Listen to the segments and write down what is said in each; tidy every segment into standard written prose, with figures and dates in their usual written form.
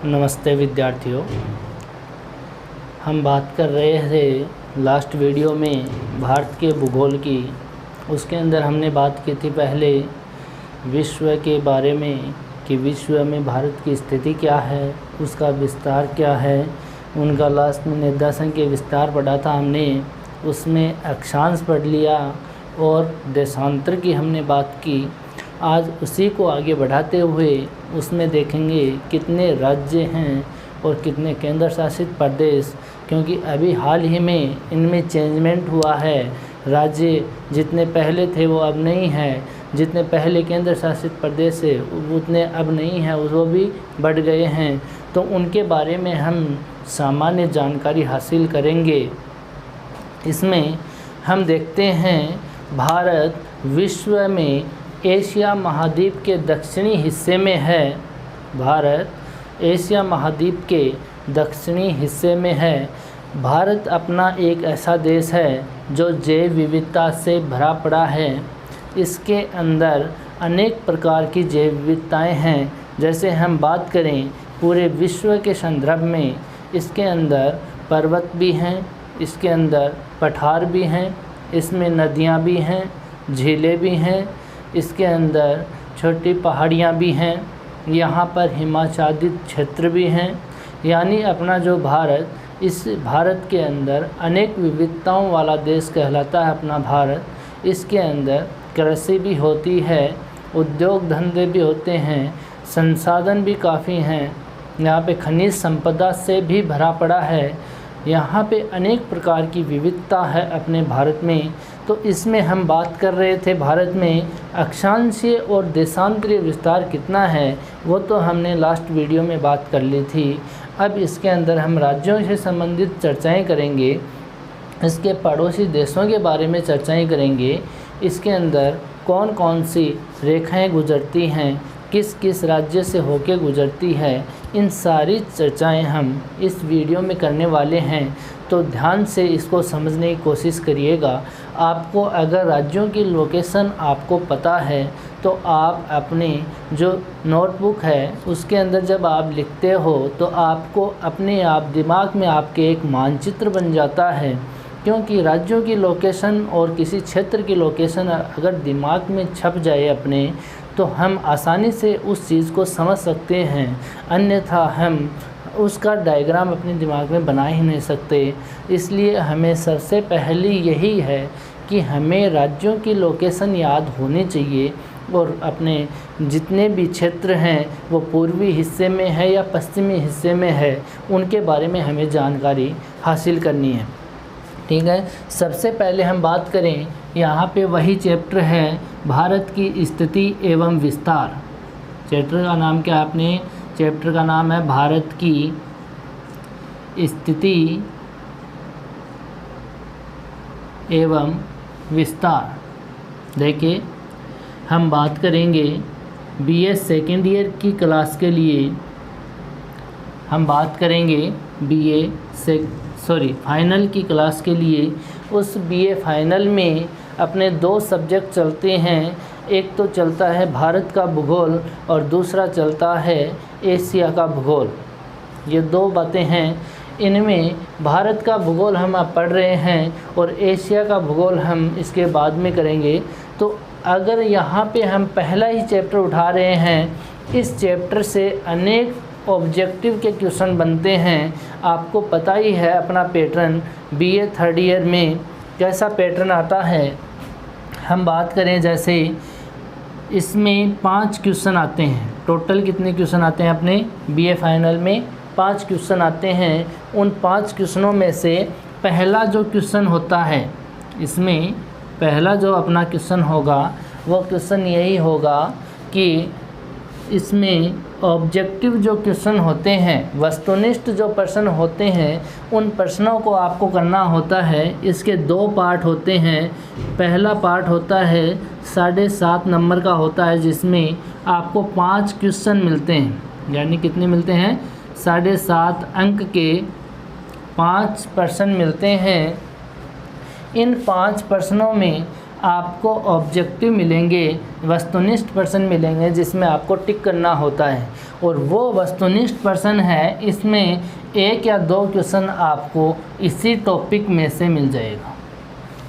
नमस्ते विद्यार्थियों। हम बात कर रहे थे लास्ट वीडियो में भारत के भूगोल की। उसके अंदर हमने बात की थी पहले विश्व के बारे में कि विश्व में भारत की स्थिति क्या है, उसका विस्तार क्या है। उनका लास्ट में निर्देशन के विस्तार पढ़ा था हमने, उसमें अक्षांश पढ़ लिया और देशांतर की हमने बात की। आज उसी को आगे बढ़ाते हुए उसमें देखेंगे कितने राज्य हैं और कितने केंद्र शासित प्रदेश, क्योंकि अभी हाल ही में इनमें चेंजमेंट हुआ है। राज्य जितने पहले थे वो अब नहीं है, जितने पहले केंद्र शासित प्रदेश है उतने अब नहीं हैं, वो भी बढ़ गए हैं। तो उनके बारे में हम सामान्य जानकारी हासिल करेंगे। इसमें हम देखते हैं भारत विश्व में एशिया महाद्वीप के दक्षिणी हिस्से में है। भारत एशिया महाद्वीप के दक्षिणी हिस्से में है। भारत अपना एक ऐसा देश है जो जैव विविधता से भरा पड़ा है। इसके अंदर अनेक प्रकार की जैव विविधताएँ हैं। जैसे हम बात करें पूरे विश्व के संदर्भ में, इसके अंदर पर्वत भी हैं, इसके अंदर पठार भी हैं, इसमें नदियाँ भी हैं, झीलें भी हैं, इसके अंदर छोटी पहाड़ियाँ भी हैं, यहाँ पर हिमाच्छादित क्षेत्र भी हैं। यानी अपना जो भारत, इस भारत के अंदर अनेक विविधताओं वाला देश कहलाता है अपना भारत। इसके अंदर कृषि भी होती है, उद्योग धंधे भी होते हैं, संसाधन भी काफ़ी हैं। यहाँ पे खनिज संपदा से भी भरा पड़ा है। यहाँ पे अनेक प्रकार की विविधता है अपने भारत में। तो इसमें हम बात कर रहे थे भारत में अक्षांशीय और देशांतरीय विस्तार कितना है, वो तो हमने लास्ट वीडियो में बात कर ली थी। अब इसके अंदर हम राज्यों से संबंधित चर्चाएं करेंगे, इसके पड़ोसी देशों के बारे में चर्चाएं करेंगे। इसके अंदर कौन कौन सी रेखाएं गुजरती हैं, किस किस राज्य से होके गुजरती है, इन सारी चर्चाएं हम इस वीडियो में करने वाले हैं। तो ध्यान से इसको समझने की कोशिश करिएगा। आपको अगर राज्यों की लोकेशन आपको पता है तो आप अपने जो नोटबुक है उसके अंदर जब आप लिखते हो तो आपको अपने आप दिमाग में आपके एक मानचित्र बन जाता है। क्योंकि राज्यों की लोकेशन और किसी क्षेत्र की लोकेशन अगर दिमाग में छप जाए अपने, तो हम आसानी से उस चीज़ को समझ सकते हैं। अन्यथा हम उसका डायग्राम अपने दिमाग में बना ही नहीं सकते। इसलिए हमें सबसे पहले यही है कि हमें राज्यों की लोकेशन याद होनी चाहिए और अपने जितने भी क्षेत्र हैं वो पूर्वी हिस्से में है या पश्चिमी हिस्से में है, उनके बारे में हमें जानकारी हासिल करनी है। ठीक है, सबसे पहले हम बात करें, यहाँ पे वही चैप्टर है भारत की स्थिति एवं विस्तार। चैप्टर का नाम क्या है आपने? चैप्टर का नाम है भारत की स्थिति एवं विस्तार। देखिए, हम बात करेंगे बीए सेकेंड ईयर की क्लास के लिए। हम बात करेंगे फाइनल की क्लास के लिए। उस बीए फाइनल में अपने दो सब्जेक्ट चलते हैं। एक तो चलता है भारत का भूगोल और दूसरा चलता है एशिया का भूगोल। ये दो बातें हैं। इनमें भारत का भूगोल हम अब पढ़ रहे हैं और एशिया का भूगोल हम इसके बाद में करेंगे। तो अगर यहाँ पे हम पहला ही चैप्टर उठा रहे हैं, इस चैप्टर से अनेक ऑब्जेक्टिव के क्वेश्चन बनते हैं। आपको पता ही है अपना पैटर्न बीए थर्ड ईयर में कैसा पैटर्न आता है। हम बात करें जैसे इसमें 5 क्वेश्चन आते हैं। टोटल कितने क्वेश्चन आते हैं अपने बीए फाइनल में? 5 क्वेश्चन आते हैं। उन 5 क्वेश्चनों में से पहला जो क्वेश्चन होता है, इसमें पहला जो अपना क्वेश्चन होगा वो क्वेश्चन यही होगा कि इसमें ऑब्जेक्टिव जो क्वेश्चन होते हैं, वस्तुनिष्ठ जो प्रश्न होते हैं, उन प्रश्नों को आपको करना होता है। इसके 2 पार्ट होते हैं। पहला पार्ट होता है 7.5 नंबर का होता है, जिसमें आपको 5 क्वेश्चन मिलते हैं। यानी कितने मिलते हैं? 7.5 अंक के 5 प्रश्न मिलते हैं। इन 5 प्रश्नों में आपको ऑब्जेक्टिव मिलेंगे, वस्तुनिष्ठ प्रश्न मिलेंगे जिसमें आपको टिक करना होता है, और वो वस्तुनिष्ठ प्रश्न है, इसमें 1 या 2 क्वेश्चन आपको इसी टॉपिक में से मिल जाएगा।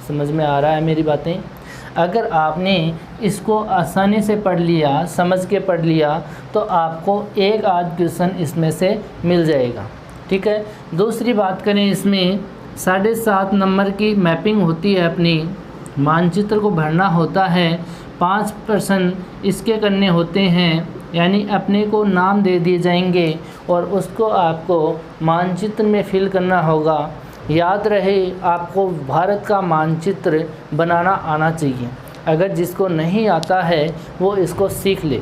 समझ में आ रहा है मेरी बातें? अगर आपने इसको आसानी से पढ़ लिया, समझ के पढ़ लिया, तो आपको 1 आध क्वेश्चन इसमें से मिल जाएगा। ठीक है। दूसरी बात करें, इसमें 7.5 नंबर की मैपिंग होती है, अपनी मानचित्र को भरना होता है, 5 प्रश्न इसके करने होते हैं, यानी अपने को नाम दे दिए जाएंगे और उसको आपको मानचित्र में फिल करना होगा। याद रहे, आपको भारत का मानचित्र बनाना आना चाहिए। अगर जिसको नहीं आता है वो इसको सीख ले,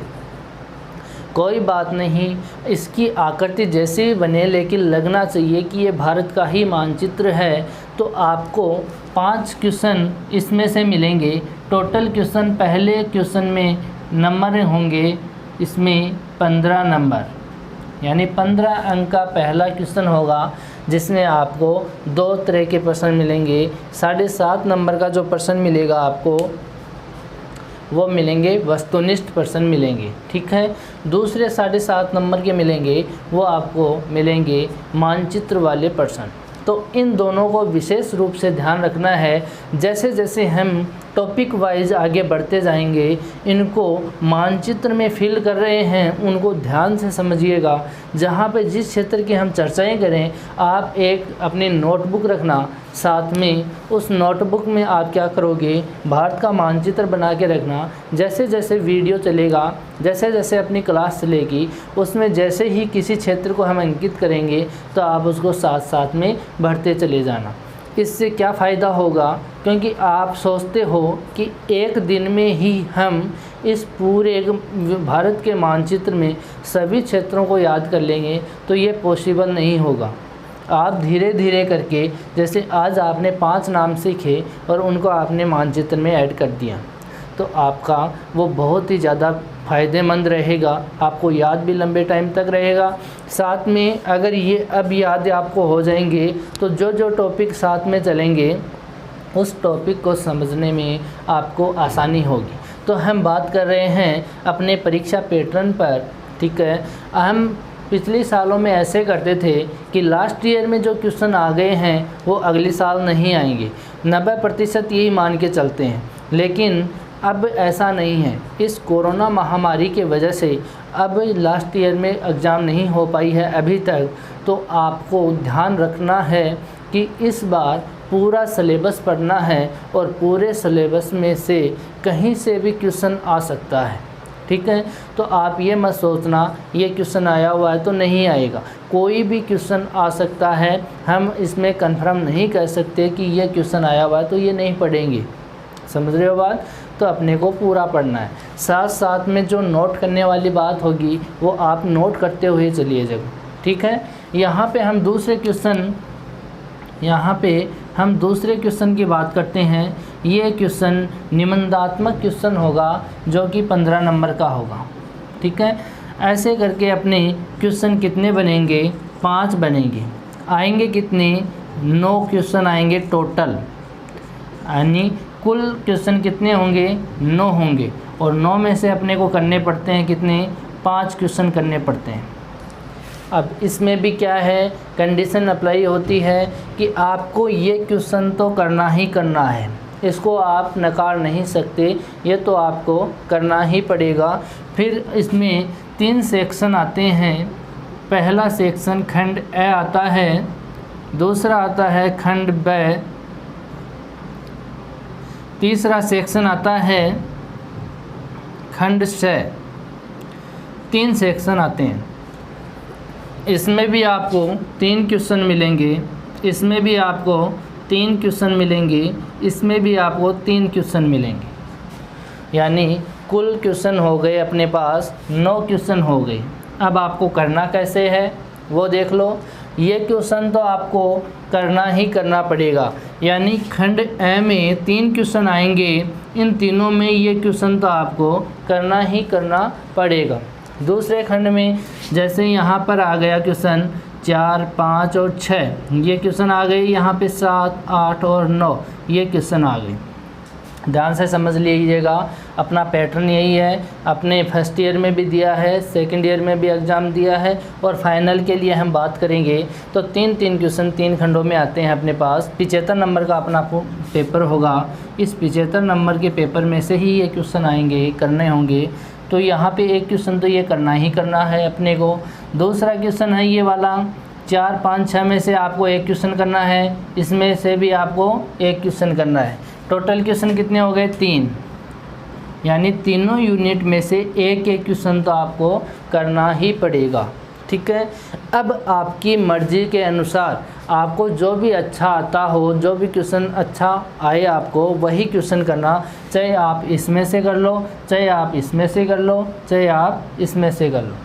कोई बात नहीं, इसकी आकृति जैसी भी बने, लेकिन लगना चाहिए कि ये भारत का ही मानचित्र है। तो आपको 5 क्वेश्चन इसमें से मिलेंगे। टोटल क्वेश्चन, पहले क्वेश्चन में नंबर होंगे इसमें 15 नंबर, यानी 15 अंक का पहला क्वेश्चन होगा, जिसमें आपको 2 तरह के प्रश्न मिलेंगे। 7.5 नंबर का जो प्रश्न मिलेगा आपको, वो मिलेंगे वस्तुनिष्ठ प्रश्न मिलेंगे। ठीक है। दूसरे 7.5 नंबर के मिलेंगे, वो आपको मिलेंगे मानचित्र वाले प्रश्न। तो इन दोनों को विशेष रूप से ध्यान रखना है। जैसे जैसे हम टॉपिक वाइज आगे बढ़ते जाएंगे, इनको मानचित्र में फिल कर रहे हैं, उनको ध्यान से समझिएगा। जहाँ पे जिस क्षेत्र की हम चर्चाएं करें, आप एक अपनी नोटबुक रखना, साथ में उस नोटबुक में आप क्या करोगे, भारत का मानचित्र बना के रखना। जैसे जैसे वीडियो चलेगा, जैसे जैसे अपनी क्लास चलेगी, उसमें जैसे ही किसी क्षेत्र को हम अंकित करेंगे, तो आप उसको साथ साथ में बढ़ते चले जाना। इससे क्या फ़ायदा होगा, क्योंकि आप सोचते हो कि एक दिन में ही हम इस पूरे भारत के मानचित्र में सभी क्षेत्रों को याद कर लेंगे, तो ये पॉसिबल नहीं होगा। आप धीरे धीरे करके, जैसे आज आपने 5 नाम सीखे और उनको आपने मानचित्र में ऐड कर दिया, तो आपका वो बहुत ही ज़्यादा फ़ायदेमंद रहेगा, आपको याद भी लंबे टाइम तक रहेगा। साथ में अगर ये अब याद आपको हो जाएंगे, तो जो जो टॉपिक साथ में चलेंगे, उस टॉपिक को समझने में आपको आसानी होगी। तो हम बात कर रहे हैं अपने परीक्षा पैटर्न पर। ठीक है। हम पिछले सालों में ऐसे करते थे कि लास्ट ईयर में जो क्वेश्चन आ गए हैं वो अगले साल नहीं आएंगे, 90% यही मान के चलते हैं। लेकिन अब ऐसा नहीं है। इस कोरोना महामारी के वजह से अब लास्ट ईयर में एग्ज़ाम नहीं हो पाई है अभी तक। तो आपको ध्यान रखना है कि इस बार पूरा सिलेबस पढ़ना है, और पूरे सिलेबस में से कहीं से भी क्वेश्चन आ सकता है। ठीक है। तो आप ये मत सोचना ये क्वेश्चन आया हुआ है तो नहीं आएगा, कोई भी क्वेश्चन आ सकता है। हम इसमें कंफर्म नहीं कर सकते कि ये क्वेश्चन आया हुआ है तो ये नहीं पढ़ेंगे। समझ रहे हो बात? तो अपने को पूरा पढ़ना है। साथ साथ में जो नोट करने वाली बात होगी वो आप नोट करते हुए चलिए जब। ठीक है। यहाँ पे हम दूसरे क्वेश्चन की बात करते हैं। ये क्वेश्चन निबंधात्मक क्वेश्चन होगा, जो कि 15 नंबर का होगा। ठीक है। ऐसे करके अपने क्वेश्चन कितने बनेंगे, 5 बनेंगे। आएंगे कितने, 9 क्वेश्चन आएंगे टोटल, यानी कुल क्वेश्चन कितने होंगे, 9 होंगे। और 9 में से अपने को करने पड़ते हैं कितने, 5 क्वेश्चन करने पड़ते हैं। अब इसमें भी क्या है, कंडीशन अप्लाई होती है कि आपको ये क्वेश्चन तो करना ही करना है, इसको आप नकार नहीं सकते, ये तो आपको करना ही पड़ेगा। फिर इसमें 3 सेक्शन आते हैं। पहला सेक्शन खंड ए आता है, दूसरा आता है खंड ब, तीसरा सेक्शन आता है खंड श। 3 सेक्शन आते हैं। इसमें भी आपको 3 क्वेश्चन मिलेंगे, इसमें भी आपको 3 क्वेश्चन मिलेंगे, इसमें भी आपको 3 क्वेश्चन मिलेंगे। यानी कुल क्वेश्चन हो गए अपने पास 9 क्वेश्चन हो गए। अब आपको करना कैसे है वो देख लो। ये क्वेश्चन तो आपको करना ही करना पड़ेगा, यानी खंड ए में 3 क्वेश्चन आएंगे, इन तीनों में ये क्वेश्चन तो आपको करना ही करना पड़ेगा। दूसरे खंड में जैसे यहाँ पर आ गया क्वेश्चन 4, 5 और 6, ये क्वेश्चन आ गए। यहाँ पे 7, 8 और 9 ये क्वेश्चन आ गए। ध्यान से समझ लीजिएगा। अपना पैटर्न यही है, अपने फर्स्ट ईयर में भी दिया है, सेकंड ईयर में भी एग्ज़ाम दिया है, और फाइनल के लिए हम बात करेंगे तो 3 क्वेश्चन 3 खंडों में आते हैं अपने पास। 75 नंबर का अपना पेपर होगा। इस 75 नंबर के पेपर में से ही ये क्वेश्चन आएंगे, करने होंगे। तो यहाँ पे एक क्वेश्चन तो ये करना ही करना है अपने को। दूसरा क्वेश्चन है ये वाला, 4, 5, 6 में से आपको एक क्वेश्चन करना है, इसमें से भी आपको एक क्वेश्चन करना है। टोटल क्वेश्चन कितने हो गए? 3, यानी तीनों यूनिट में से एक एक क्वेश्चन तो आपको करना ही पड़ेगा। ठीक है। अब आपकी मर्ज़ी के अनुसार आपको जो भी अच्छा आता हो, जो भी क्वेश्चन अच्छा आए आपको वही क्वेश्चन करना, चाहे आप इसमें से कर लो, चाहे आप इसमें से कर लो, चाहे आप इसमें से कर लो।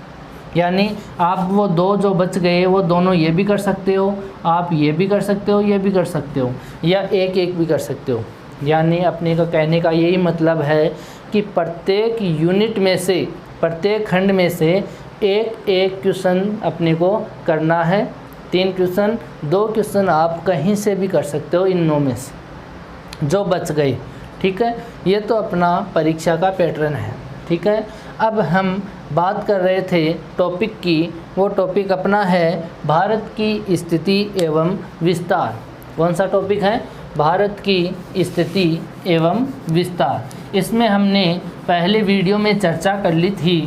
यानी आप वो 2 जो बच गए वो दोनों ये भी कर सकते हो, आप ये भी कर सकते हो, ये भी कर सकते हो, या एक एक भी कर सकते हो। यानी अपने का कहने का यही मतलब है कि प्रत्येक यूनिट में से, प्रत्येक खंड में से एक एक क्वेश्चन अपने को करना है। 3 क्वेश्चन, 2 क्वेश्चन आप कहीं से भी कर सकते हो इन 9 में से जो बच गए। ठीक है। ये तो अपना परीक्षा का पैटर्न है। ठीक है। अब हम बात कर रहे थे टॉपिक की, वो टॉपिक अपना है भारत की स्थिति एवं विस्तार। कौन सा टॉपिक है? भारत की स्थिति एवं विस्तार। इसमें हमने पहले वीडियो में चर्चा कर ली थी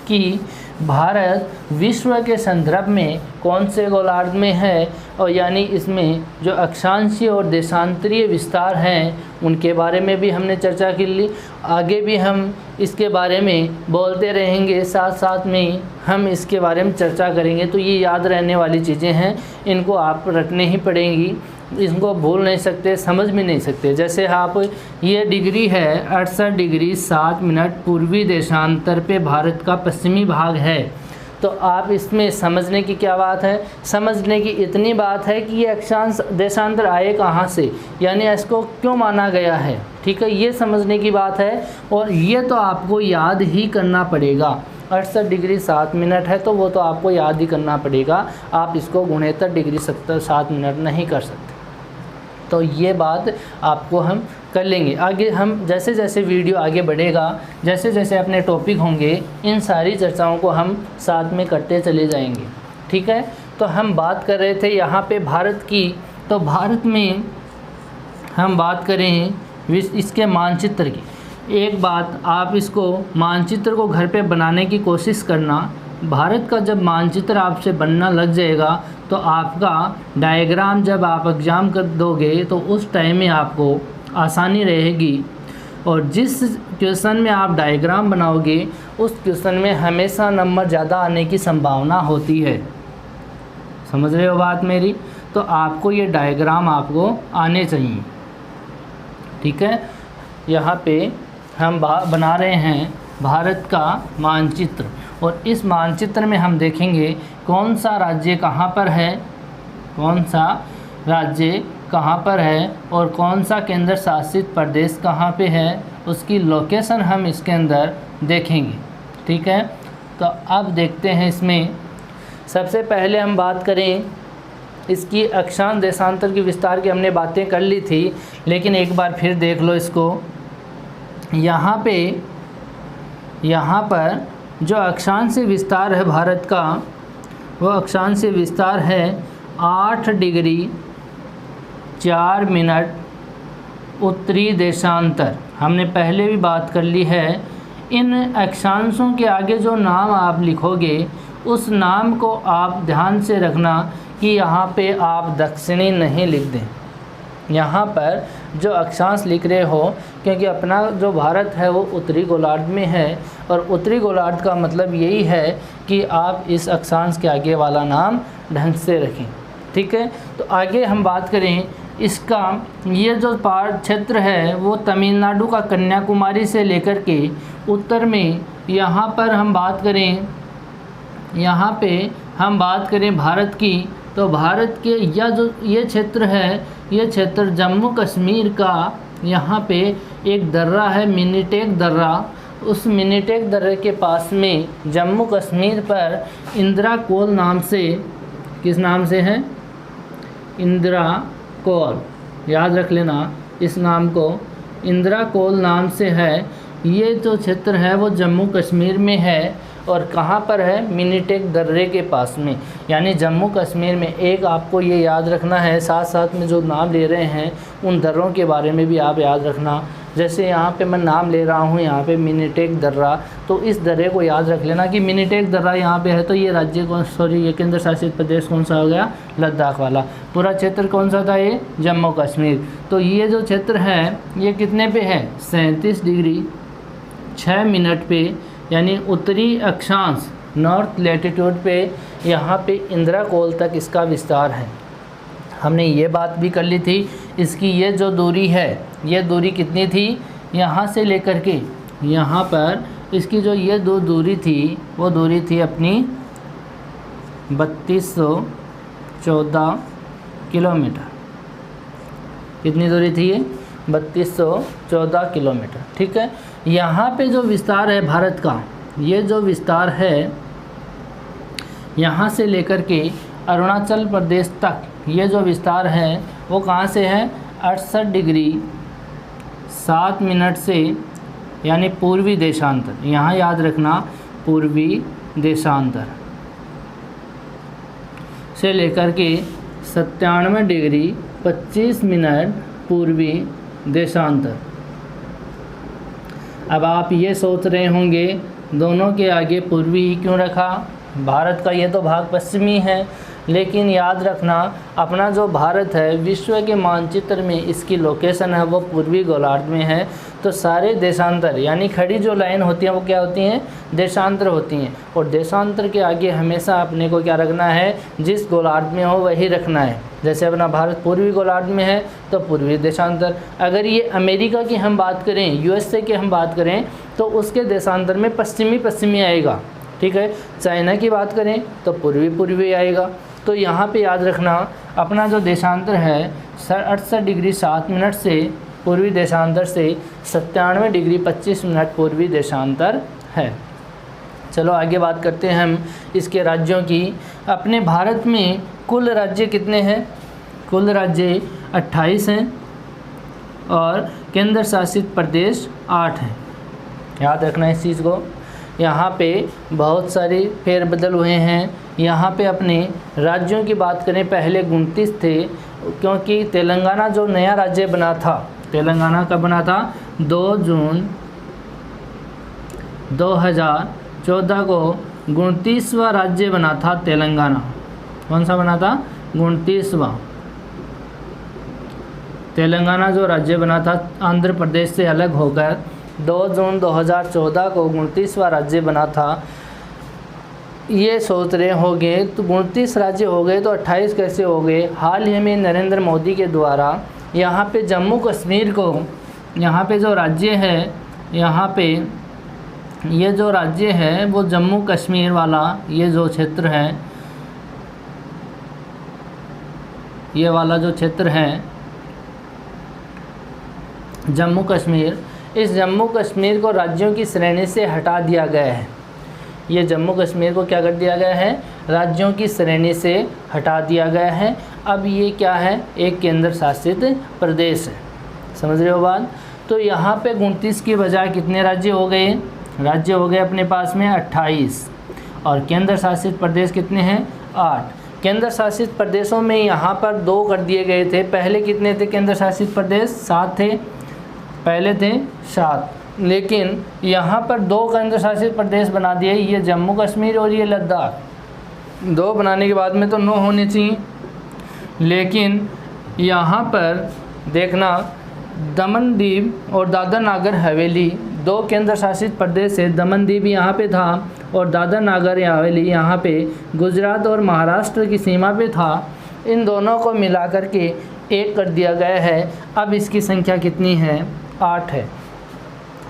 कि भारत विश्व के संदर्भ में कौन से गोलार्ध में है, और यानी इसमें जो अक्षांशीय और देशांतरीय विस्तार हैं उनके बारे में भी हमने चर्चा कर ली। आगे भी हम इसके बारे में बोलते रहेंगे, साथ साथ में हम इसके बारे में चर्चा करेंगे। तो ये याद रहने वाली चीज़ें हैं, इनको आप रखने ही पड़ेंगी, इनको भूल नहीं सकते, समझ भी नहीं सकते। जैसे आप ये डिग्री है 68 डिग्री 7 मिनट पूर्वी देशांतर पे भारत का पश्चिमी भाग है। तो आप इसमें समझने की क्या बात है? समझने की इतनी बात है कि ये अक्षांश देशांतर आए कहाँ से, यानी इसको क्यों माना गया है। ठीक है, ये समझने की बात है, और ये तो आपको याद ही करना पड़ेगा। 68 डिग्री 7 मिनट है तो वो तो आपको याद ही करना पड़ेगा। आप इसको 69 डिग्री 7 मिनट नहीं कर सकते। तो ये बात आपको हम कर लेंगे। आगे हम जैसे जैसे वीडियो आगे बढ़ेगा, जैसे जैसे अपने टॉपिक होंगे, इन सारी चर्चाओं को हम साथ में करते चले जाएंगे। ठीक है। तो हम बात कर रहे थे यहाँ पे भारत की। तो भारत में हम बात करें इसके मानचित्र की। एक बात, आप इसको मानचित्र को घर पे बनाने की कोशिश करना। भारत का जब मानचित्र आपसे बनना लग जाएगा तो आपका डायग्राम जब आप एग्ज़ाम कर दोगे तो उस टाइम में आपको आसानी रहेगी। और जिस क्वेश्चन में आप डायग्राम बनाओगे उस क्वेश्चन में हमेशा नंबर ज़्यादा आने की संभावना होती है। समझ रहे हो बात मेरी? तो आपको ये डायग्राम आपको आने चाहिए। ठीक है। यहाँ पे हम बना रहे हैं भारत का मानचित्र, और इस मानचित्र में हम देखेंगे कौन सा राज्य कहाँ पर है, कौन सा राज्य कहाँ पर है, और कौन सा केंद्र शासित प्रदेश कहाँ पे है, उसकी लोकेशन हम इसके अंदर देखेंगे। ठीक है। तो अब देखते हैं इसमें सबसे पहले हम बात करें इसकी अक्षांश देशांतर की विस्तार की। हमने बातें कर ली थी, लेकिन एक बार फिर देख लो इसको। यहाँ पर जो अक्षांशीय विस्तार है भारत का, वो अक्षांशीय विस्तार है 8 डिग्री 4 मिनट उत्तरी देशांतर। हमने पहले भी बात कर ली है। इन अक्षांशों के आगे जो नाम आप लिखोगे उस नाम को आप ध्यान से रखना कि यहाँ पे आप दक्षिणी नहीं लिख दें। यहाँ पर जो अक्षांश लिख रहे हो, क्योंकि अपना जो भारत है वो उत्तरी गोलार्ध में है, और उत्तरी गोलार्ध का मतलब यही है कि आप इस अक्षांश के आगे वाला नाम ढंग से रखें। ठीक है। तो आगे हम बात करें इसका, ये जो क्षेत्र है वो तमिलनाडु का कन्याकुमारी से लेकर के उत्तर में, यहाँ पर हम बात करें, यहाँ पे हम बात करें भारत की, तो भारत के ये क्षेत्र है, ये क्षेत्र जम्मू कश्मीर का, यहाँ पे एक दर्रा है मिनीटेक दर्रा। उस मिनीटेक दर्रे के पास में जम्मू कश्मीर पर इंदिरा कोल नाम से, किस नाम से है? इंदिरा कोल, याद रख लेना इस नाम को। इंदिरा कोल नाम से है। ये जो क्षेत्र है वो जम्मू कश्मीर में है और कहाँ पर है, मिनीटेक दर्रे के पास में, यानी जम्मू कश्मीर में। एक आपको ये याद रखना है, साथ साथ में जो नाम ले रहे हैं उन दर्रों के बारे में भी आप याद रखना। जैसे यहाँ पे मैं नाम ले रहा हूँ, यहाँ पे मिनीटेक दर्रा, तो इस दर्रे को याद रख लेना कि मिनीटेक दर्रा यहाँ पे है। तो ये राज्य कौन, सॉरी ये केंद्र शासित प्रदेश कौन सा हो गया, लद्दाख वाला। पूरा क्षेत्र कौन सा था, ये जम्मू कश्मीर। तो ये जो क्षेत्र है ये कितने पे है, 37 डिग्री 6 मिनट पे, यानी उत्तरी अक्षांश नॉर्थ लैटिट्यूड पे यहाँ पे इंदिरा कोल तक इसका विस्तार है। हमने ये बात भी कर ली थी, इसकी ये जो दूरी है, ये दूरी कितनी थी, यहाँ से लेकर के यहाँ पर इसकी जो ये दूरी थी वो दूरी थी अपनी 3214 किलोमीटर। कितनी दूरी थी ये, 3214 किलोमीटर। ठीक है, यहाँ पे जो विस्तार है भारत का, ये जो विस्तार है यहाँ से लेकर के अरुणाचल प्रदेश तक, ये जो विस्तार है वो कहाँ से है, 68 डिग्री 7 मिनट से, यानी पूर्वी देशांतर। यहाँ याद रखना, पूर्वी देशांतर से लेकर के 97 डिग्री 25 मिनट पूर्वी देशांतर। अब आप ये सोच रहे होंगे दोनों के आगे पूर्वी ही क्यों रखा, भारत का ये तो भाग पश्चिमी है। लेकिन याद रखना, अपना जो भारत है विश्व के मानचित्र में इसकी लोकेशन है वो पूर्वी गोलार्ध में है। तो सारे देशांतर, यानी खड़ी जो लाइन होती हैं वो क्या होती हैं, देशांतर होती हैं। और देशांतर के आगे हमेशा अपने को क्या रखना है, जिस गोलार्ध में हो वही रखना है। जैसे अपना भारत पूर्वी गोलार्ध में है तो पूर्वी देशांतर। अगर ये अमेरिका की हम बात करें, यूएसए की हम बात करें, तो उसके देशांतर में पश्चिमी आएगा। ठीक है, चाइना की बात करें तो पूर्वी आएगा। तो यहाँ पे याद रखना, अपना जो देशांतर है 68 डिग्री 7 मिनट से पूर्वी देशांतर से 97 डिग्री 25 मिनट पूर्वी देशांतर है। चलो आगे बात करते हैं हम इसके राज्यों की। अपने भारत में कुल राज्य कितने हैं, कुल राज्य 28 हैं और केंद्र शासित प्रदेश 8 हैं। याद रखना इस चीज़ को। यहाँ पे बहुत सारी फेरबदल हुए हैं। यहाँ पे अपने राज्यों की बात करें, पहले 29 थे, क्योंकि तेलंगाना जो नया राज्य बना था, तेलंगाना कब बना था, 2 जून 2014 को 29वां राज्य बना था तेलंगाना। कौन सा बना था, 29वां। तेलंगाना जो राज्य बना था आंध्र प्रदेश से अलग होकर 2 जून 2014 को 29वां राज्य बना था। ये सोच रहे होंगे तो 29 राज्य हो गए तो 28 कैसे हो गए। हाल ही में नरेंद्र मोदी के द्वारा यहाँ पे जम्मू कश्मीर को, यहाँ पे जो राज्य है, यहाँ पे ये जो राज्य है वो जम्मू कश्मीर वाला, ये जो क्षेत्र है, ये वाला जो क्षेत्र है जम्मू कश्मीर, इस जम्मू कश्मीर को राज्यों की श्रेणी से हटा दिया गया है। ये जम्मू कश्मीर को क्या कर दिया गया है, राज्यों की श्रेणी से हटा दिया गया है। अब ये क्या है, एक केंद्र शासित प्रदेश है। समझ रहे हो बात। तो यहाँ पे 29 की बजाय कितने राज्य हो गए, राज्य हो गए अपने पास में 28 और केंद्र शासित प्रदेश कितने हैं, 8। केंद्र शासित प्रदेशों में यहाँ पर 2 कर दिए गए थे। पहले कितने थे केंद्र शासित प्रदेश, 7 थे, पहले थे 7, लेकिन यहाँ पर 2 केंद्र शासित प्रदेश बना दिए, ये जम्मू कश्मीर और ये लद्दाख। 2 बनाने के बाद में तो 9 होने चाहिए, लेकिन यहाँ पर देखना दमन दीव और दादर नागर हवेली 2 केंद्र शासित प्रदेश है। दमन दीव यहाँ पे था और दादर नागर हवेली यहाँ पे गुजरात और महाराष्ट्र की सीमा पे था। इन दोनों को मिला कर के 1 कर दिया गया है। अब इसकी संख्या कितनी है, 8 है।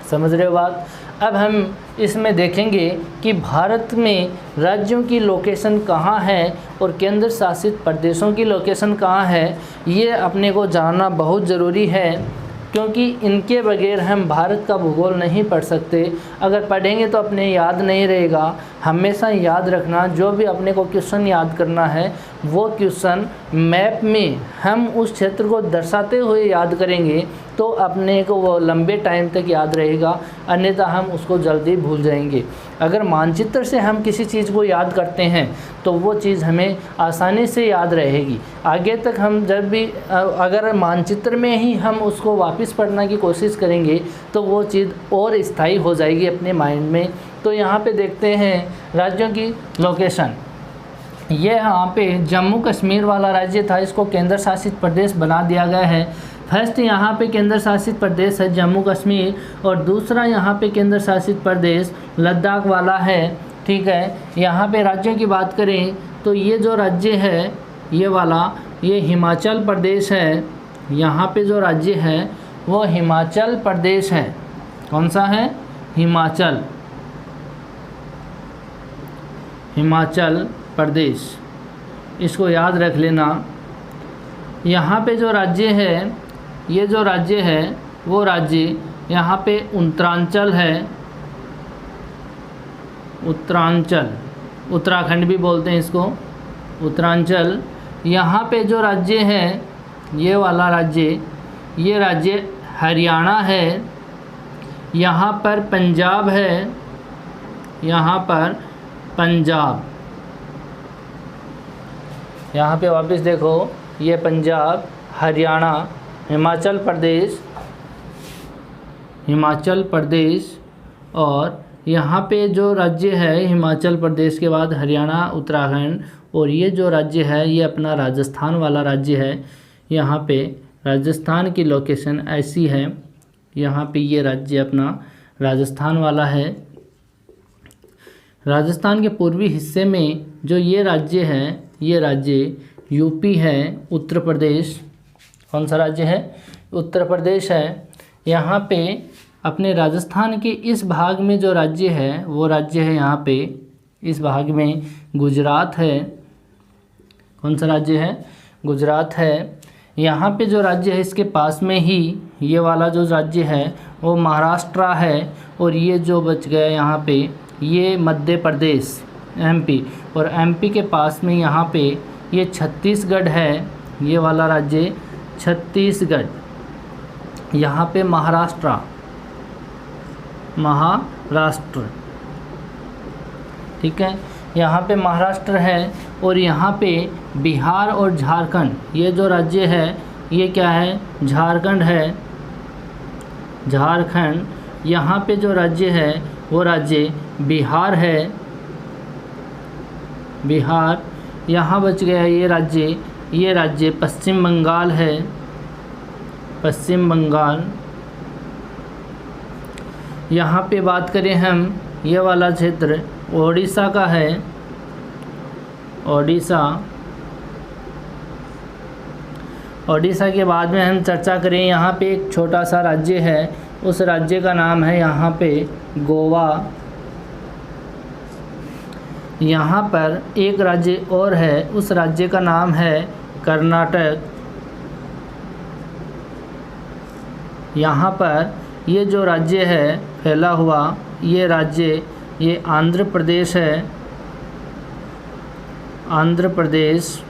समझ रहे हो बात। अब हम इसमें देखेंगे कि भारत में राज्यों की लोकेशन कहाँ है और केंद्र शासित प्रदेशों की लोकेशन कहाँ है। ये अपने को जानना बहुत ज़रूरी है, क्योंकि इनके बगैर हम भारत का भूगोल नहीं पढ़ सकते। अगर पढ़ेंगे तो अपने याद नहीं रहेगा। हमेशा याद रखना, जो भी अपने को क्वेश्चन याद करना है वो क्वेश्चन मैप में हम उस क्षेत्र को दर्शाते हुए याद करेंगे तो अपने को वो लंबे टाइम तक याद रहेगा, अन्यथा हम उसको जल्दी भूल जाएंगे। अगर मानचित्र से हम किसी चीज़ को याद करते हैं तो वो चीज़ हमें आसानी से याद रहेगी। आगे तक हम जब भी अगर मानचित्र में ही हम उसको वापस पढ़ने की कोशिश करेंगे तो वो चीज़ और स्थायी हो जाएगी अपने माइंड में। तो यहाँ पे देखते हैं राज्यों की लोकेशन। ये यहाँ पे जम्मू कश्मीर वाला राज्य था, इसको केंद्र शासित प्रदेश बना दिया गया है। फर्स्ट यहाँ पे केंद्र शासित प्रदेश है जम्मू कश्मीर, और दूसरा यहाँ पे केंद्र शासित प्रदेश लद्दाख वाला है। ठीक है, यहाँ पे राज्यों की बात करें तो ये जो राज्य है ये वाला, ये हिमाचल प्रदेश है। यहाँ पे जो राज्य है वो हिमाचल प्रदेश है। कौन सा है? हिमाचल प्रदेश, इसको याद रख लेना। यहाँ पे जो राज्य है, ये जो राज्य है वो राज्य यहाँ पे उत्तरांचल है। उत्तरांचल, उत्तराखंड भी बोलते हैं इसको, उत्तरांचल। यहाँ पे जो राज्य है ये वाला राज्य, ये राज्य हरियाणा है। यहाँ पर पंजाब है, यहाँ पर पंजाब। यहाँ पे वापस देखो, ये पंजाब, हरियाणा, हिमाचल प्रदेश, और यहाँ पे जो राज्य है हिमाचल प्रदेश के बाद हरियाणा, उत्तराखंड, और ये जो राज्य है ये अपना राजस्थान वाला राज्य है। यहाँ पे राजस्थान की लोकेशन ऐसी है, यहाँ पे ये राज्य अपना राजस्थान वाला है। राजस्थान के पूर्वी हिस्से में जो ये राज्य है, ये राज्य यूपी है। उत्तर प्रदेश, कौन सा राज्य है? उत्तर प्रदेश है। यहाँ पे अपने राजस्थान के इस भाग में जो राज्य है वो राज्य है यहाँ पे इस भाग में गुजरात है। कौन सा राज्य है? गुजरात है। यहाँ पे जो राज्य है इसके पास में ही ये वाला जो राज्य है वो महाराष्ट्र है, और ये जो बच गया यहाँ पे ये मध्य प्रदेश एमपी, और एमपी के पास में यहाँ पे ये छत्तीसगढ़ है। ये वाला राज्य छत्तीसगढ़। यहाँ पे महाराष्ट्र, ठीक है, यहाँ पे महाराष्ट्र है। और यहाँ पे बिहार और झारखंड, ये जो राज्य है ये क्या है? झारखंड है, झारखंड। यहाँ पे जो राज्य है वो राज्य बिहार है, बिहार। यहाँ बच गया ये राज्य पश्चिम बंगाल है, पश्चिम बंगाल। यहाँ पे बात करें हम, ये वाला क्षेत्र ओडिशा का है, ओडिशा के बाद में हम चर्चा करें, यहाँ पे एक छोटा सा राज्य है, उस राज्य का नाम है यहाँ पे गोवा। यहाँ पर एक राज्य और है, उस राज्य का नाम है कर्नाटक। यहाँ पर ये जो राज्य है फैला हुआ, ये राज्य ये आंध्र प्रदेश है, आंध्र प्रदेश।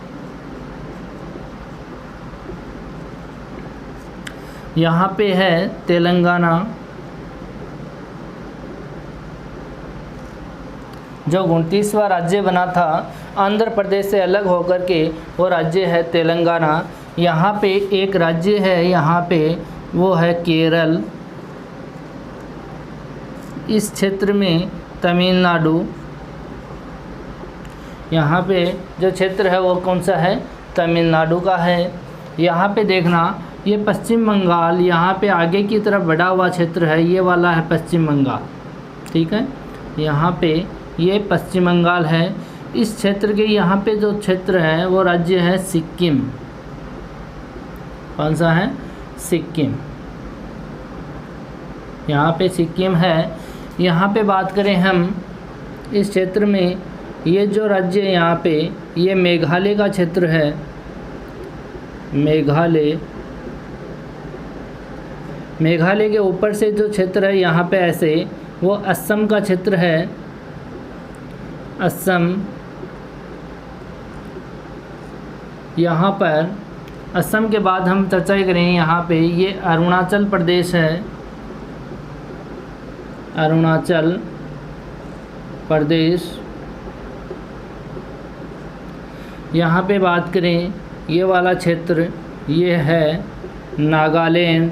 यहाँ पे है तेलंगाना। जो 29वां राज्य बना था आंध्र प्रदेश से अलग होकर के, वो राज्य है तेलंगाना। यहाँ पे एक राज्य है, यहाँ पे वो है केरल। इस क्षेत्र में तमिलनाडु, यहाँ पे जो क्षेत्र है वो कौन सा है? तमिलनाडु का है। यहाँ पे देखना, ये पश्चिम बंगाल, यहाँ पे आगे की तरफ बढ़ा हुआ क्षेत्र है, ये वाला है पश्चिम बंगाल। ठीक है, यहाँ पे ये पश्चिम बंगाल है। इस क्षेत्र के यहाँ पे जो क्षेत्र है वो राज्य है सिक्किम। कौन सा है? सिक्किम। यहाँ पे सिक्किम है। यहाँ पे बात करें हम इस क्षेत्र में, ये जो राज्य है यहाँ पे ये मेघालय का क्षेत्र है, मेघालय। मेघालय के ऊपर से जो क्षेत्र है यहाँ पे ऐसे, वो असम का क्षेत्र है, असम। यहाँ पर असम के बाद हम चर्चा करें यहाँ पे, ये अरुणाचल प्रदेश है, अरुणाचल प्रदेश। यहाँ पे बात करें ये वाला क्षेत्र, ये है नागालैंड।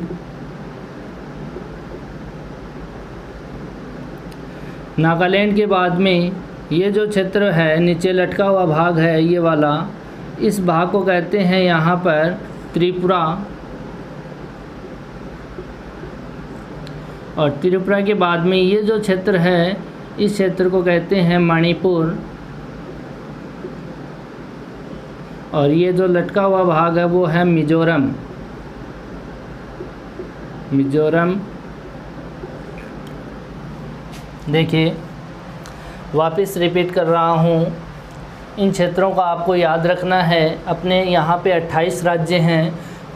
नागालैंड के बाद में ये जो क्षेत्र है नीचे लटका हुआ भाग है ये वाला, इस भाग को कहते हैं यहाँ पर त्रिपुरा। और त्रिपुरा के बाद में ये जो क्षेत्र है इस क्षेत्र को कहते हैं मणिपुर। और ये जो लटका हुआ भाग है वो है मिजोरम। मिजोरम। देखिए वापस रिपीट कर रहा हूँ, इन क्षेत्रों का आपको याद रखना है। अपने यहाँ पे 28 राज्य हैं,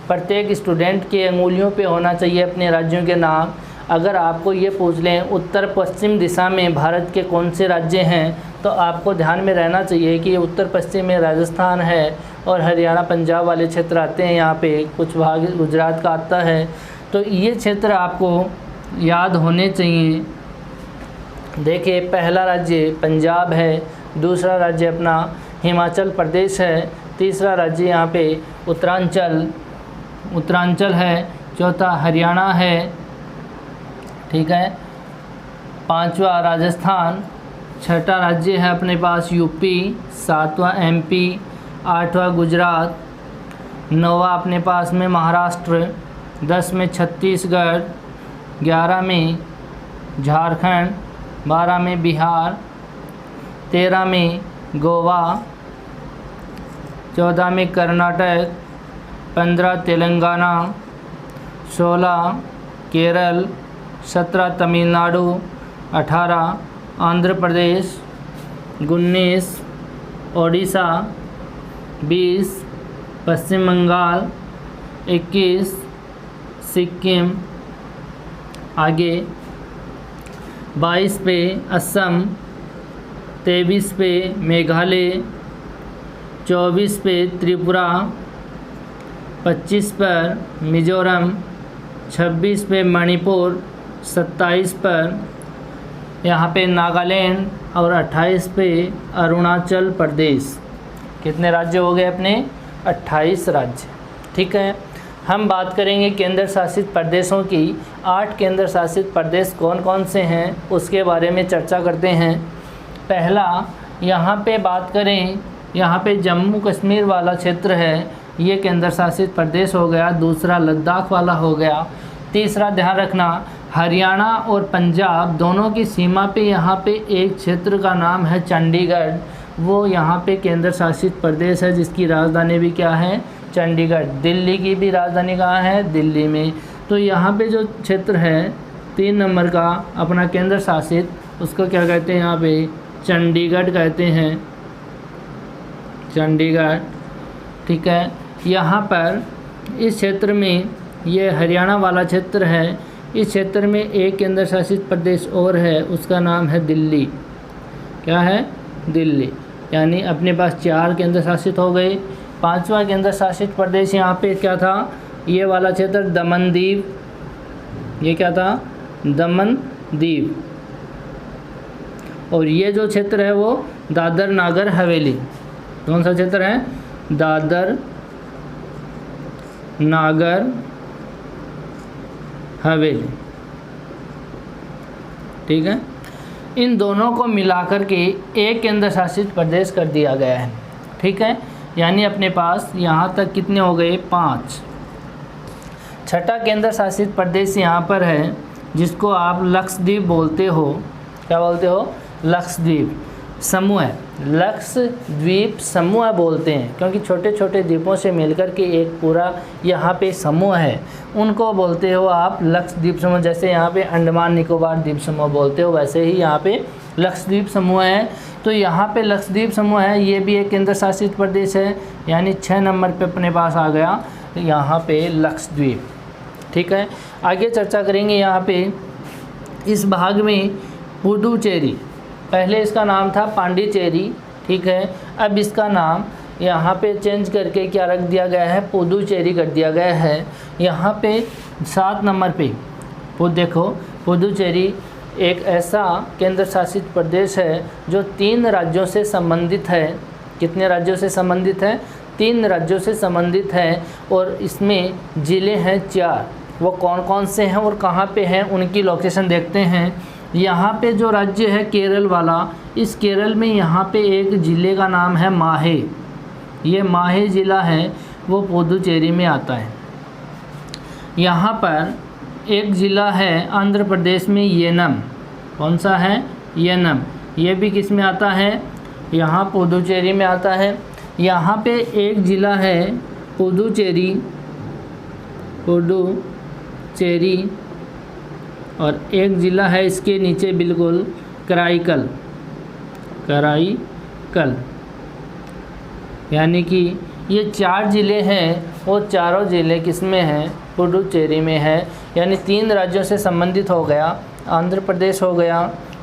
प्रत्येक स्टूडेंट के अंगुलियों पे होना चाहिए अपने राज्यों के नाम। अगर आपको ये पूछ लें उत्तर पश्चिम दिशा में भारत के कौन से राज्य हैं, तो आपको ध्यान में रहना चाहिए कि उत्तर पश्चिम में राजस्थान है और हरियाणा पंजाब वाले क्षेत्र आते हैं, यहाँ पे कुछ भाग गुजरात का आता है। तो ये क्षेत्र आपको याद होने चाहिए। देखिए पहला राज्य पंजाब है, दूसरा राज्य अपना हिमाचल प्रदेश है, तीसरा राज्य यहाँ पे उत्तरांचल है, चौथा हरियाणा है, ठीक है, पांचवा राजस्थान, छठा राज्य है अपने पास यूपी, सातवां एमपी, आठवां गुजरात, नौवां अपने पास में महाराष्ट्र, 10 में छत्तीसगढ़, 11 में झारखंड, 12 में बिहार, 13 में गोवा, 14 में कर्नाटक, 15 तेलंगाना, 16 केरल, 17 तमिलनाडु, 18 आंध्र प्रदेश, 19 ओडिशा, 20 पश्चिम बंगाल, 21 सिक्किम, आगे 22 पे असम, 23 पे मेघालय, 24 पे त्रिपुरा, 25 पर मिजोरम, 26 पे मणिपुर, 27 पर यहाँ पे नागालैंड और 28 पे अरुणाचल प्रदेश। कितने राज्य हो गए अपने? 28 राज्य। ठीक है, हम बात करेंगे केंद्र शासित प्रदेशों की। 8 केंद्र शासित प्रदेश कौन कौन से हैं उसके बारे में चर्चा करते हैं। पहला यहाँ पे बात करें, यहाँ पे जम्मू कश्मीर वाला क्षेत्र है, ये केंद्र शासित प्रदेश हो गया। दूसरा लद्दाख वाला हो गया। तीसरा ध्यान रखना, हरियाणा और पंजाब दोनों की सीमा पे यहाँ पे एक क्षेत्र का नाम है चंडीगढ़, वो यहाँ पे केंद्र शासित प्रदेश है जिसकी राजधानी भी क्या है? चंडीगढ़। दिल्ली की भी राजधानी कहाँ है? दिल्ली में। तो यहाँ पे जो क्षेत्र है 3 नंबर का अपना केंद्र शासित, उसको क्या कहते हैं? यहाँ पे चंडीगढ़ कहते हैं, चंडीगढ़। ठीक है, यहाँ पर इस क्षेत्र में ये हरियाणा वाला क्षेत्र है, इस क्षेत्र में एक केंद्र शासित प्रदेश और है, उसका नाम है दिल्ली। क्या है? दिल्ली। यानी अपने पास 4 केंद्र शासित हो गए। 5वां केंद्र शासित प्रदेश यहाँ पे क्या था? ये वाला क्षेत्र दमनदीव। ये क्या था? दमनदीव। और ये जो क्षेत्र है वो दादर नागर हवेली। कौन सा क्षेत्र है? दादर नागर हवेली। ठीक है, इन दोनों को मिलाकर के एक केंद्र शासित प्रदेश कर दिया गया है। ठीक है, यानी अपने पास यहाँ तक कितने हो गए? 5। छठा केंद्र शासित प्रदेश यहाँ पर है जिसको आप लक्षद्वीप बोलते हो। क्या बोलते हो? लक्षद्वीप समूह। लक्षद्वीप समूह बोलते हैं क्योंकि छोटे छोटे द्वीपों से मिलकर के एक पूरा यहाँ पे समूह है, उनको बोलते हो आप लक्षद्वीप समूह। जैसे यहाँ पे अंडमान निकोबार द्वीप समूह बोलते हो, वैसे ही यहाँ पे लक्षद्वीप समूह है। तो यहाँ पे लक्षद्वीप समूह है, ये भी एक केंद्र शासित प्रदेश है, यानी 6 नंबर पे अपने पास आ गया यहाँ पे लक्षद्वीप। ठीक है, आगे चर्चा करेंगे। यहाँ पे इस भाग में पुडुचेरी, पहले इसका नाम था पांडिचेरी। ठीक है, अब इसका नाम यहाँ पे चेंज करके क्या रख दिया गया है, पुदुचेरी कर दिया गया है। यहाँ पे 7 नंबर पे देखो, पुदुचेरी एक ऐसा केंद्र शासित प्रदेश है जो 3 राज्यों से संबंधित है। कितने राज्यों से संबंधित है? 3 राज्यों से संबंधित है। और इसमें ज़िले हैं 4। वो कौन कौन से हैं और कहाँ पे हैं उनकी लोकेशन देखते हैं। यहाँ पे जो राज्य है केरल वाला, इस केरल में यहाँ पे एक ज़िले का नाम है माहे। ये माहे ज़िला है, वो पुदुचेरी में आता है। यहाँ पर एक ज़िला है आंध्र प्रदेश में, येनम। कौन सा है? येनम। ये भी किस में आता है? यहाँ पुदुचेरी में आता है। यहाँ पे एक ज़िला है पुदुचेरी, और एक ज़िला है इसके नीचे बिल्कुल कराईकल। यानी कि ये 4 ज़िले हैं, वो चारों ज़िले किस में हैं? पुडुचेरी में है। यानी 3 राज्यों से संबंधित हो गया, आंध्र प्रदेश हो गया,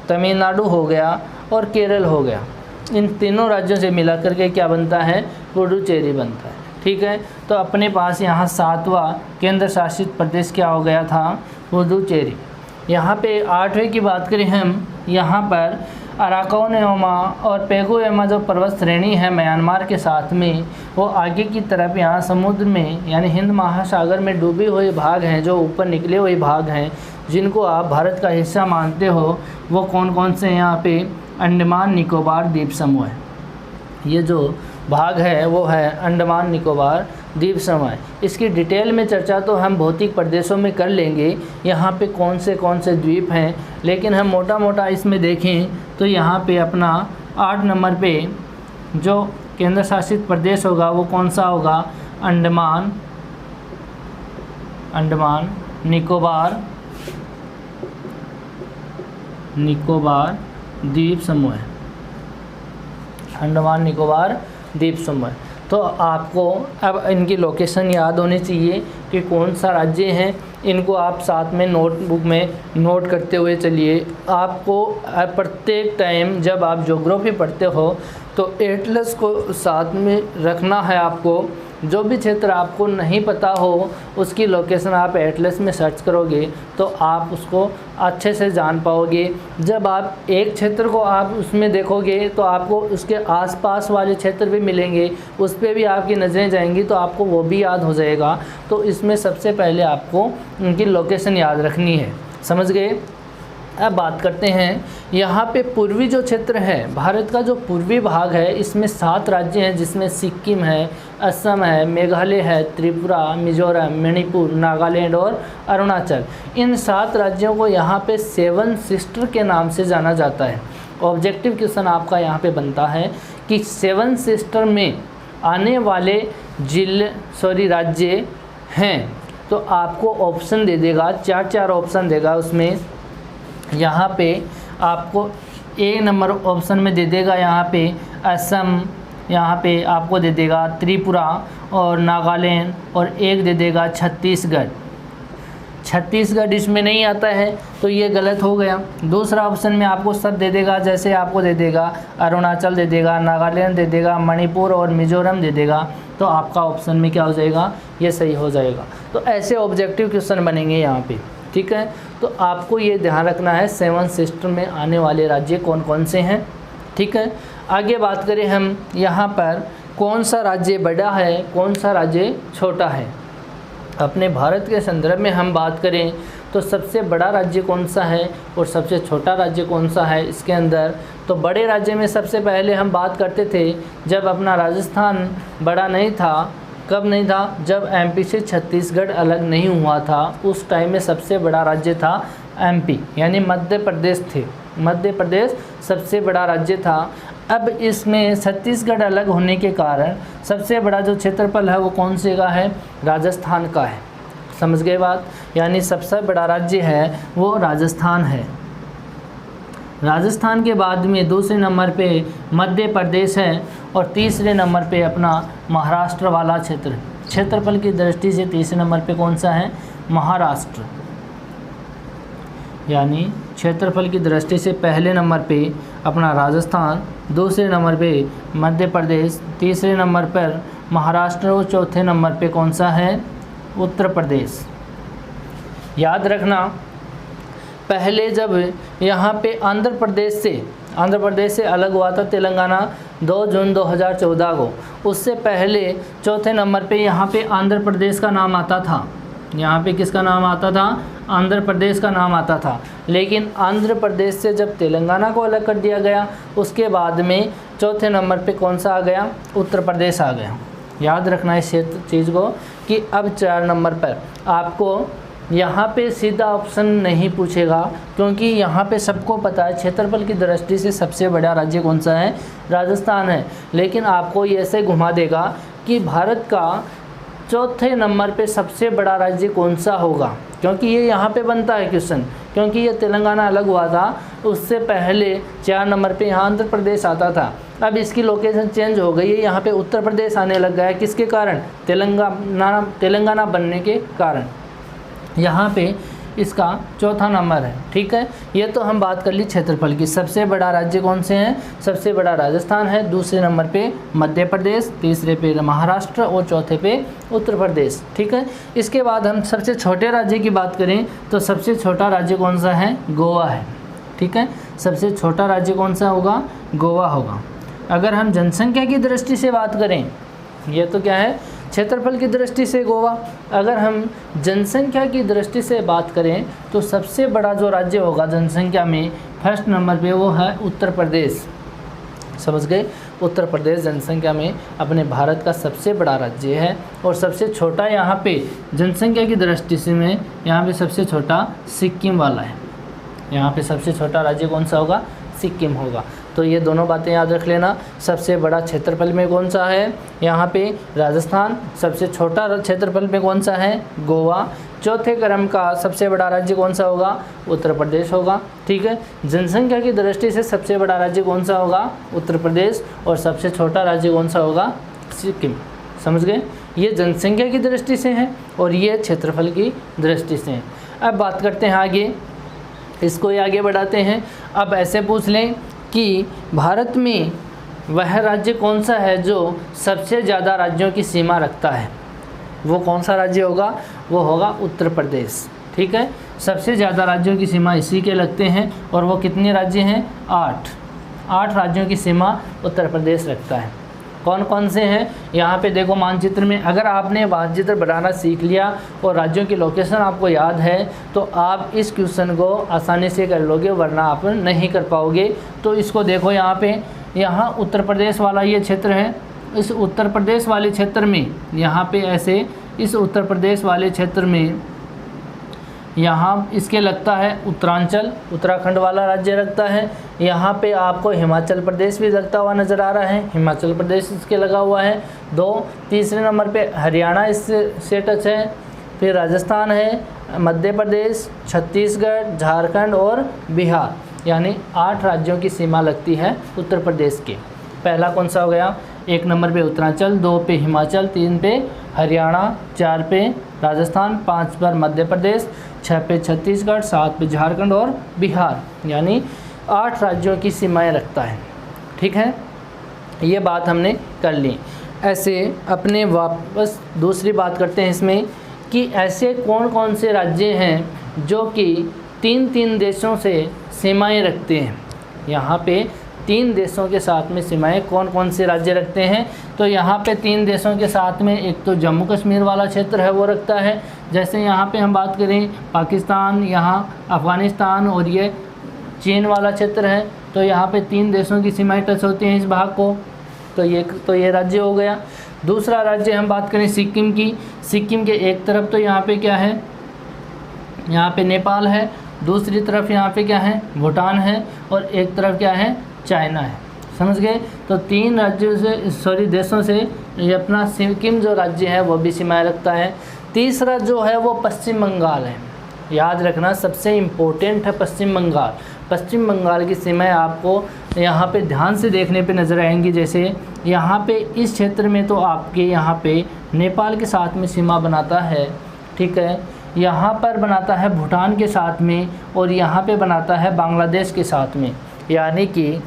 तमिलनाडु हो गया और केरल हो गया। इन तीनों राज्यों से मिला करके क्या बनता है? पुडुचेरी बनता है। ठीक है, तो अपने पास यहाँ 7वां केंद्र शासित प्रदेश क्या हो गया था? पुडुचेरी। यहाँ पे 8वें की बात करें हम, यहाँ पर अराकानोमा और पेगुएमा जो पर्वत श्रेणी है म्यांमार के साथ में, वो आगे की तरफ यहाँ समुद्र में यानी हिंद महासागर में डूबे हुए भाग हैं, जो ऊपर निकले हुए भाग हैं, जिनको आप भारत का हिस्सा मानते हो। वो कौन कौन से? यहाँ पे अंडमान निकोबार द्वीप समूह है। ये जो भाग है वो है अंडमान निकोबार द्वीप समूह। इसकी डिटेल में चर्चा तो हम भौतिक प्रदेशों में कर लेंगे, यहाँ पे कौन से द्वीप हैं, लेकिन हम मोटा मोटा इसमें देखें तो यहाँ पे अपना 8 नंबर पे जो केंद्र शासित प्रदेश होगा वो कौन सा होगा? अंडमान निकोबार द्वीप समूह है। अंडमान निकोबार द्वीप समूह। तो आपको अब इनकी लोकेशन याद होनी चाहिए कि कौन सा राज्य है। इनको आप साथ में नोटबुक में नोट करते हुए चलिए। आपको प्रत्येक टाइम जब आप ज्योग्राफी पढ़ते हो तो एटलस को साथ में रखना है। आपको जो भी क्षेत्र आपको नहीं पता हो उसकी लोकेशन आप एटलस में सर्च करोगे तो आप उसको अच्छे से जान पाओगे। जब आप एक क्षेत्र को आप उसमें देखोगे तो आपको उसके आसपास वाले क्षेत्र भी मिलेंगे, उस पर भी आपकी नज़रें जाएंगी तो आपको वो भी याद हो जाएगा। तो इसमें सबसे पहले आपको उनकी लोकेशन याद रखनी है। समझ गए? अब बात करते हैं यहाँ पे पूर्वी जो क्षेत्र है, भारत का जो पूर्वी भाग है, इसमें 7 राज्य हैं, जिसमें सिक्किम है, असम है, मेघालय है, त्रिपुरा, मिजोरम, मणिपुर, नागालैंड और अरुणाचल। इन 7 राज्यों को यहाँ पे 7 सिस्टर के नाम से जाना जाता है। ऑब्जेक्टिव क्वेश्चन आपका यहाँ पे बनता है कि 7 सिस्टर में आने वाले राज्य हैं, तो आपको ऑप्शन दे देगा, 4 ऑप्शन देगा उसमें। यहाँ पे आपको A नंबर ऑप्शन में दे देगा यहाँ पे असम, यहाँ पे आपको दे देगा त्रिपुरा और नागालैंड, और एक दे देगा छत्तीसगढ़ इसमें नहीं आता है तो ये गलत हो गया। दूसरा ऑप्शन में आपको सब दे देगा, जैसे आपको दे देगा अरुणाचल दे देगा, नागालैंड दे देगा, मणिपुर और मिजोरम दे देगा, तो आपका ऑप्शन में क्या हो जाएगा? ये सही हो जाएगा। तो ऐसे ऑब्जेक्टिव क्वेश्चन बनेंगे यहाँ पे। ठीक है, तो आपको ये ध्यान रखना है 7 सिस्टर में आने वाले राज्य कौन कौन से हैं। ठीक है, आगे बात करें हम यहाँ पर कौन सा राज्य बड़ा है, कौन सा राज्य छोटा है। अपने भारत के संदर्भ में हम बात करें तो सबसे बड़ा राज्य कौन सा है और सबसे छोटा राज्य कौन सा है इसके अंदर। तो बड़े राज्य में सबसे पहले हम बात करते थे जब अपना राजस्थान बड़ा नहीं था। कब नहीं था? जब एमपी से छत्तीसगढ़ अलग नहीं हुआ था, उस टाइम में सबसे बड़ा राज्य था एमपी, यानी मध्य प्रदेश थे। मध्य प्रदेश सबसे बड़ा राज्य था। अब इसमें छत्तीसगढ़ अलग होने के कारण सबसे बड़ा जो क्षेत्रफल है वो कौन से का है? राजस्थान का है। समझ गए बात? यानी सबसे बड़ा राज्य है वो राजस्थान है। राजस्थान के बाद में दूसरे नंबर पे मध्य प्रदेश है और तीसरे नंबर पे अपना महाराष्ट्र वाला क्षेत्र। क्षेत्रफल की दृष्टि से तीसरे नंबर पे कौन सा है? महाराष्ट्र। यानी क्षेत्रफल की दृष्टि से पहले नंबर पे अपना राजस्थान, दूसरे नंबर पे मध्य प्रदेश, तीसरे नंबर पर महाराष्ट्र और चौथे नंबर पे कौन सा है, उत्तर प्रदेश। याद रखना, पहले जब यहाँ पे आंध्र प्रदेश से अलग हुआ था तेलंगाना 2 जून 2014 को, उससे पहले चौथे नंबर पे यहाँ पे आंध्र प्रदेश का नाम आता था। यहाँ पे किसका नाम आता था, आंध्र प्रदेश का नाम आता था। लेकिन आंध्र प्रदेश से जब तेलंगाना को अलग कर दिया गया, उसके बाद में चौथे नंबर पे कौन सा आ गया, उत्तर प्रदेश आ गया। याद रखना इस चीज़ को कि अब 4 नंबर पर आपको यहाँ पे सीधा ऑप्शन नहीं पूछेगा, क्योंकि यहाँ पे सबको पता है क्षेत्रफल की दृष्टि से सबसे बड़ा राज्य कौन सा है, राजस्थान है। लेकिन आपको ये ऐसे घुमा देगा कि भारत का चौथे नंबर पे सबसे बड़ा राज्य कौन सा होगा, क्योंकि ये यहाँ पे बनता है क्वेश्चन, क्योंकि ये तेलंगाना अलग हुआ था, उससे पहले 4 नंबर पे यहाँ आंध्र प्रदेश आता था। अब इसकी लोकेशन चेंज हो गई है, यहाँ पे उत्तर प्रदेश आने लग गया है। किसके कारण, तेलंगाना बनने के कारण यहाँ पे इसका चौथा नंबर है। ठीक है, ये तो हम बात कर ली क्षेत्रफल की। सबसे बड़ा राज्य कौन से हैं, सबसे बड़ा राजस्थान है, दूसरे नंबर पे मध्य प्रदेश, तीसरे पे महाराष्ट्र और चौथे पे उत्तर प्रदेश। ठीक है, इसके बाद हम सबसे छोटे राज्य की बात करें तो सबसे छोटा राज्य कौन सा है, गोवा है। ठीक है, सबसे छोटा राज्य कौन सा होगा, गोवा होगा। अगर हम जनसंख्या की दृष्टि से बात करें, ये तो क्या है, क्षेत्रफल की दृष्टि से गोवा। अगर हम जनसंख्या की दृष्टि से बात करें तो सबसे बड़ा जो राज्य होगा जनसंख्या में फर्स्ट नंबर पे वो है उत्तर प्रदेश। समझ गए, उत्तर प्रदेश जनसंख्या में अपने भारत का सबसे बड़ा राज्य है। और सबसे छोटा यहाँ पे जनसंख्या की दृष्टि से में यहाँ पे सबसे छोटा सिक्किम वाला है। यहाँ पे सबसे छोटा राज्य कौन सा होगा, सिक्किम होगा। तो ये दोनों बातें याद रख लेना। सबसे बड़ा क्षेत्रफल में कौन सा है, यहाँ पे राजस्थान। सबसे छोटा क्षेत्रफल में कौन सा है, गोवा। चौथे क्रम का सबसे बड़ा राज्य कौन सा होगा, उत्तर प्रदेश होगा। ठीक है, जनसंख्या की दृष्टि से सबसे बड़ा राज्य कौन सा होगा, उत्तर प्रदेश। और सबसे छोटा राज्य कौन सा होगा, सिक्किम। समझ गए, ये जनसंख्या की दृष्टि से है और ये क्षेत्रफल की दृष्टि से है। अब बात करते हैं आगे, इसको ही आगे बढ़ाते हैं। अब ऐसे पूछ लें कि भारत में वह राज्य कौन सा है जो सबसे ज़्यादा राज्यों की सीमा रखता है, वो कौन सा राज्य होगा, वो होगा उत्तर प्रदेश। ठीक है, सबसे ज़्यादा राज्यों की सीमा इसी के लगते हैं। और वो कितने राज्य हैं, 8 राज्यों की सीमा उत्तर प्रदेश रखता है। कौन कौन से हैं, यहाँ पे देखो मानचित्र में। अगर आपने मानचित्र बनाना सीख लिया और राज्यों की लोकेशन आपको याद है तो आप इस क्वेश्चन को आसानी से कर लोगे, वरना आप नहीं कर पाओगे। तो इसको देखो, यहाँ पे यहाँ उत्तर प्रदेश वाला ये क्षेत्र है। इस उत्तर प्रदेश वाले क्षेत्र में यहाँ पे ऐसे, इस उत्तर प्रदेश वाले क्षेत्र में यहाँ इसके लगता है उत्तरांचल, उत्तराखंड वाला राज्य लगता है। यहाँ पे आपको हिमाचल प्रदेश भी लगता हुआ नज़र आ रहा है, हिमाचल प्रदेश इसके लगा हुआ है 2। तीसरे नंबर पे हरियाणा इससे टच है, फिर राजस्थान है, मध्य प्रदेश, छत्तीसगढ़, झारखंड और बिहार, यानी 8 राज्यों की सीमा लगती है उत्तर प्रदेश के। पहला कौन सा हो गया, 1 नंबर पे उत्तरांचल, 2 पे हिमाचल, 3 पे हरियाणा, 4 पे राजस्थान, 5 पर मध्य प्रदेश, 6 पे छत्तीसगढ़, 7 पे झारखंड और बिहार, यानी 8 राज्यों की सीमाएं रखता है। ठीक है, ये बात हमने कर ली। ऐसे अपने वापस दूसरी बात करते हैं इसमें कि ऐसे कौन कौन से राज्य हैं जो कि 3 देशों से सीमाएं रखते हैं। यहाँ पे 3 देशों के साथ में सीमाएं कौन कौन से राज्य रखते हैं, तो यहाँ पे 3 देशों के साथ में एक तो जम्मू कश्मीर वाला क्षेत्र है वो रखता है। जैसे यहाँ पे हम बात करें पाकिस्तान, यहाँ अफ़गानिस्तान और ये चीन वाला क्षेत्र है, तो यहाँ पे 3 देशों की सीमाएं टच होती हैं इस भाग को। तो ये राज्य हो गया। दूसरा राज्य हम बात करें सिक्किम की, सिक्किम के एक तरफ तो यहाँ पे क्या है, यहाँ पे नेपाल है, दूसरी तरफ यहाँ पे क्या है, भूटान है, और एक तरफ क्या है, चाइना है। समझ गए, तो 3 राज्यों से देशों से ये अपना सिक्किम जो राज्य है वो भी सीमाएं रखता है। तीसरा जो है वो पश्चिम बंगाल है। याद रखना, सबसे इम्पोर्टेंट है पश्चिम बंगाल। पश्चिम बंगाल की सीमाएं आपको यहाँ पे ध्यान से देखने पे नज़र आएंगी। जैसे यहाँ पे इस क्षेत्र में तो आपके यहाँ पे नेपाल के साथ में सीमा बनाता है, ठीक है, यहाँ पर बनाता है भूटान के साथ में, और यहाँ पे बनाता है बांग्लादेश के साथ में। यानी कि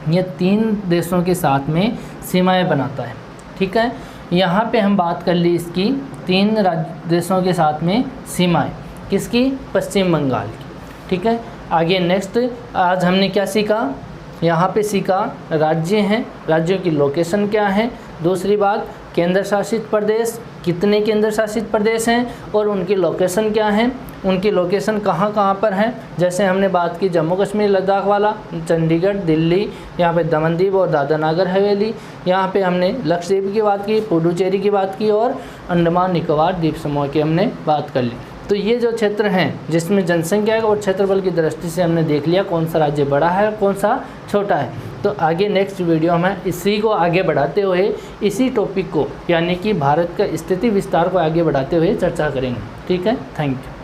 ये 3 देशों के साथ में सीमाएं बनाता है। ठीक है, यहाँ पे हम बात कर ली इसकी 3 देशों के साथ में सीमाएं, किसकी? पश्चिम बंगाल की। ठीक है, आगे नेक्स्ट आज हमने क्या सीखा? यहाँ पे सीखा राज्य हैं, राज्यों की लोकेशन क्या है। दूसरी बात, केंद्र शासित प्रदेश, कितने केंद्र शासित प्रदेश हैं और उनकी लोकेशन क्या है, उनकी लोकेशन कहाँ कहाँ पर है। जैसे हमने बात की जम्मू कश्मीर लद्दाख वाला, चंडीगढ़, दिल्ली, यहाँ पे दमन-दीव और दादरा नगर हवेली, यहाँ पे हमने लक्षद्वीप की बात की, पुडुचेरी की बात की और अंडमान निकोबार द्वीप समूह की हमने बात कर ली। तो ये जो क्षेत्र हैं जिसमें जनसंख्या और क्षेत्रफल की दृष्टि से हमने देख लिया कौन सा राज्य बड़ा है और कौन सा छोटा है। तो आगे नेक्स्ट वीडियो में इसी को आगे बढ़ाते हुए, इसी टॉपिक को यानी कि भारत का स्थिति विस्तार को आगे बढ़ाते हुए चर्चा करेंगे। ठीक है, थैंक यू।